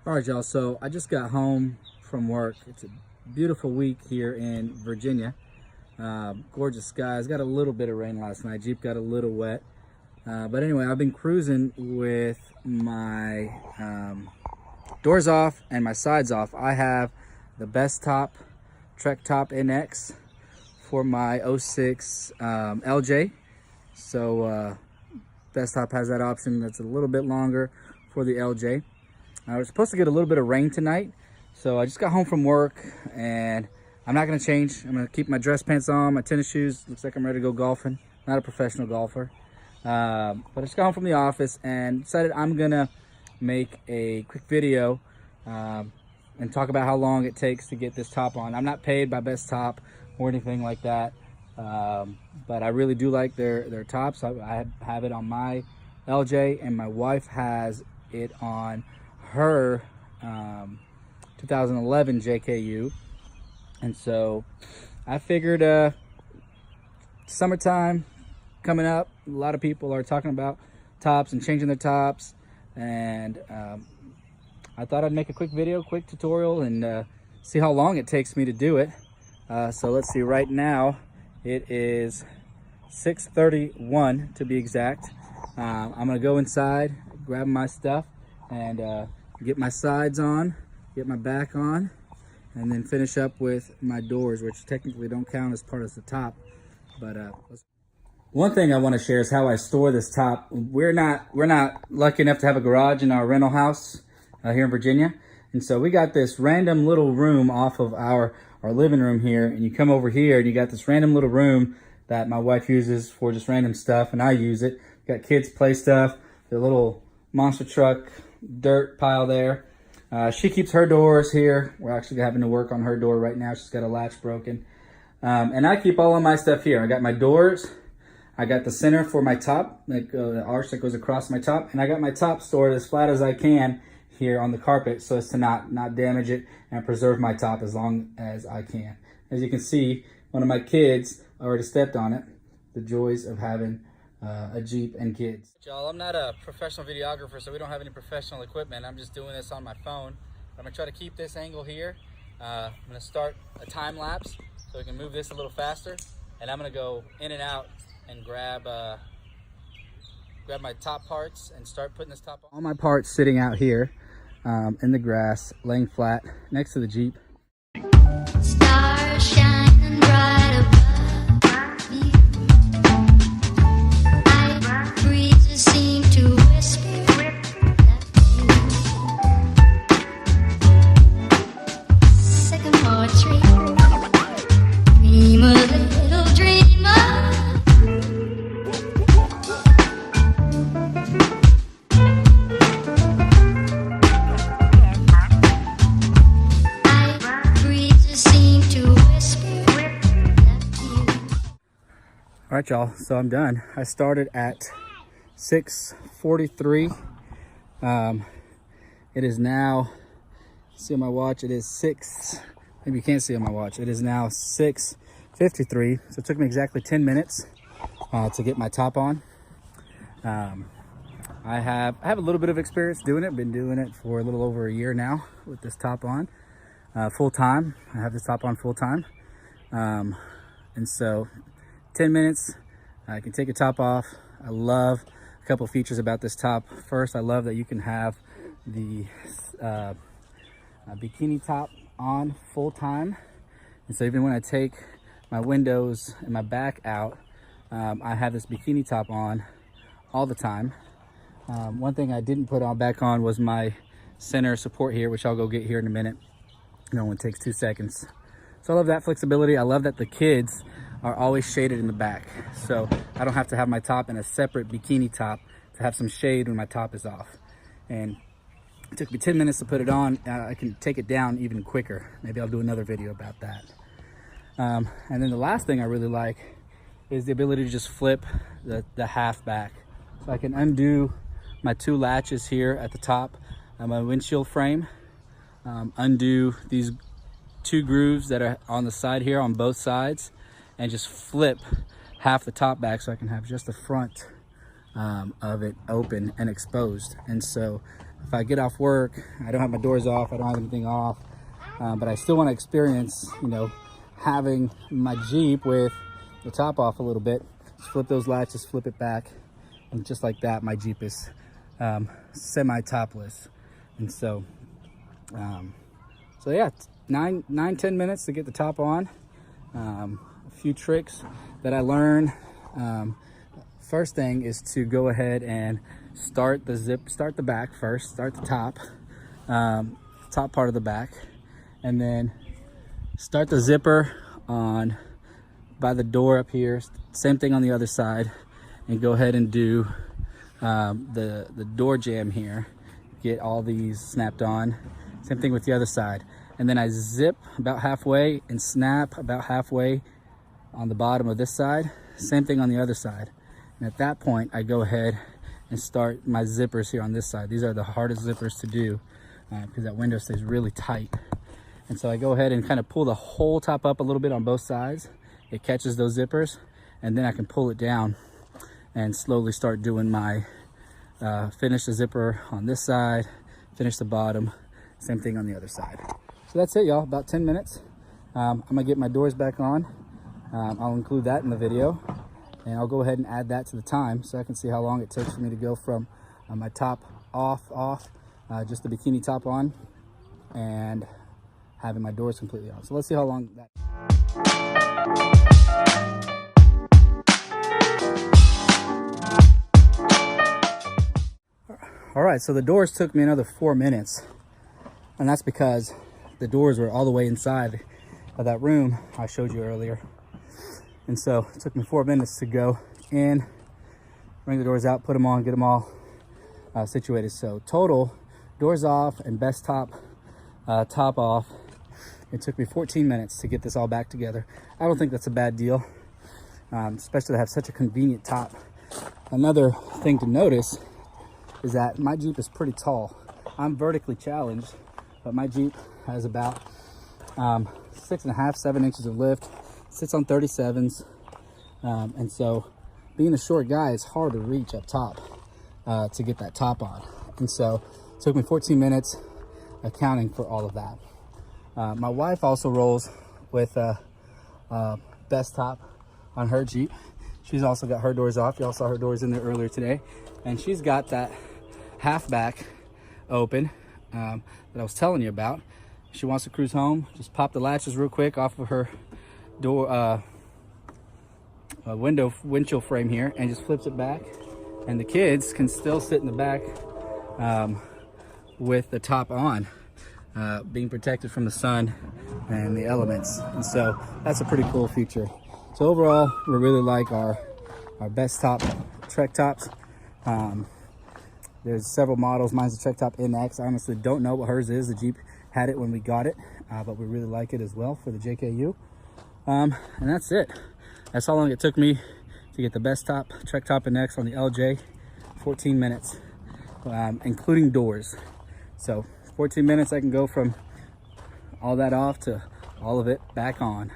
All right, y'all, so I just got home from work. It's a beautiful week here in Virginia. Gorgeous skies. Got a little bit of rain last night. Jeep got a little wet. But anyway, I've been cruising with my doors off and my sides off. I have the Bestop Trektop NX for my 06 LJ. So Bestop has that option that's a little bit longer for the LJ. I was supposed to get a little bit of rain tonight, so I just got home from work and I'm not gonna change. I'm gonna keep my dress pants on, my tennis shoes. Looks like I'm ready to go golfing. Not a professional golfer, but I just got home from the office and decided I'm gonna make a quick video and talk about how long it takes to get this top on. I'm not paid by Bestop or anything like that, but I really do like their tops. I have it on my LJ, and my wife has it on her 2011 JKU, and so I figured summertime coming up, a lot of people are talking about tops and changing their tops, and I thought I'd make a quick video, quick tutorial, and see how long it takes me to do it. So let's see, right now it is 6:31 to be exact. I'm gonna go inside, grab my stuff, and get my sides on, get my back on, and then finish up with my doors, which technically don't count as part of the top. But one thing I want to share is how I store this top. We're not lucky enough to have a garage in our rental house here in Virginia, and so we got this random little room off of our living room here, and you come over here and you got this random little room that my wife uses for just random stuff, and I use it. Got kids play stuff, the little monster truck dirt pile there. She keeps her doors here. We're actually having to work on her door right now. She's got a latch broken. And I keep all of my stuff here. I got my doors. I got the center for my top, like the arch that goes across my top. And I got my top stored as flat as I can here on the carpet so as to not damage it and preserve my top as long as I can. As you can see, one of my kids already stepped on it. The joys of having a Jeep and kids. Y'all, I'm not a professional videographer, so we don't have any professional equipment. I'm just doing this on my phone. I'm gonna try to keep this angle here. I'm gonna start a time lapse so we can move this a little faster, and I'm gonna go in and out and grab my top parts and start putting this top on. All my parts sitting out here in the grass, laying flat next to the Jeep. Stars shining bright above me. Breezes seem to whisper sycamore tree. Dream a little dreamer. Breezes seem to whisper. All right, y'all, so I'm done. I started at 6:43. It is now, see on my watch, it is maybe you can't see on my watch, it is now 6:53. So it took me exactly 10 minutes to get my top on. I have a little bit of experience doing it. Been doing it for a little over a year now with this top on full time. I have this top on full time, and so 10 minutes, I can take a top off. I love a couple features about this top. First, I love that you can have the bikini top on full time. And so even when I take my windows and my back out, I have this bikini top on all the time. One thing I didn't put back on was my center support here, which I'll go get here in a minute. It only takes 2 seconds. So I love that flexibility. I love that the kids are always shaded in the back, so I don't have to have my top in a separate bikini top to have some shade when my top is off. And it took me 10 minutes to put it on. I can take it down even quicker. Maybe I'll do another video about that. And then the last thing I really like is the ability to just flip the half back. So I can undo my 2 latches here at the top of my windshield frame, undo these 2 grooves that are on the side here on both sides, and just flip half the top back so I can have just the front of it open and exposed. And so if I get off work, I don't have my doors off, I don't have anything off, but I still want to experience, you know, having my Jeep with the top off a little bit. Just flip those latches, flip it back, and just like that, my Jeep is semi-topless. And so yeah, 9-10 minutes to get the top on. A few tricks that I learned. First thing is to go ahead and start the back first, start the top part of the back, and then start the zipper on by the door up here. Same thing on the other side, and go ahead and do the door jamb here. Get all these snapped on. Same thing with the other side. And then I zip about halfway and snap about halfway on the bottom of this side. Same thing on the other side. And at that point, I go ahead and start my zippers here on this side. These are the hardest zippers to do because that window stays really tight. And so I go ahead and kind of pull the whole top up a little bit on both sides. It catches those zippers, and then I can pull it down and slowly start doing my finish the zipper on this side, finish the bottom, same thing on the other side. So that's it, y'all, about 10 minutes. I'm gonna get my doors back on. I'll include that in the video, and I'll go ahead and add that to the time so I can see how long it takes for me to go from my top off, just the bikini top on, and having my doors completely on. So let's see how long that. All right, so the doors took me another 4 minutes, and that's because the doors were all the way inside of that room I showed you earlier. And so it took me 4 minutes to go in, bring the doors out, put them on, get them all situated. So total, doors off and Bestop top off, it took me 14 minutes to get this all back together. I don't think that's a bad deal, especially to have such a convenient top. Another thing to notice is that my Jeep is pretty tall. I'm vertically challenged, but my Jeep has about 6.5, 7 inches of lift, sits on 37s, and so being a short guy, it's hard to reach up top to get that top on. And so it took me 14 minutes accounting for all of that. My wife also rolls with Bestop on her Jeep. She's also got her doors off. You all saw her doors in there earlier today, and she's got that half back open that I was telling you about. She wants to cruise home. Just pop the latches real quick off of her door windshield frame here, and just flips it back, and the kids can still sit in the back with the top on, being protected from the sun and the elements. And so that's a pretty cool feature. So overall, we really like our Bestop Trektops. There's several models. Mine's a Trektop NX. I honestly don't know what hers is. The Jeep had it when we got it, but we really like it as well for the JKU. And that's it. That's how long it took me to get the Bestop Trektop NX on the LJ. 14 minutes, including doors. So 14 minutes, I can go from all that off to all of it back on.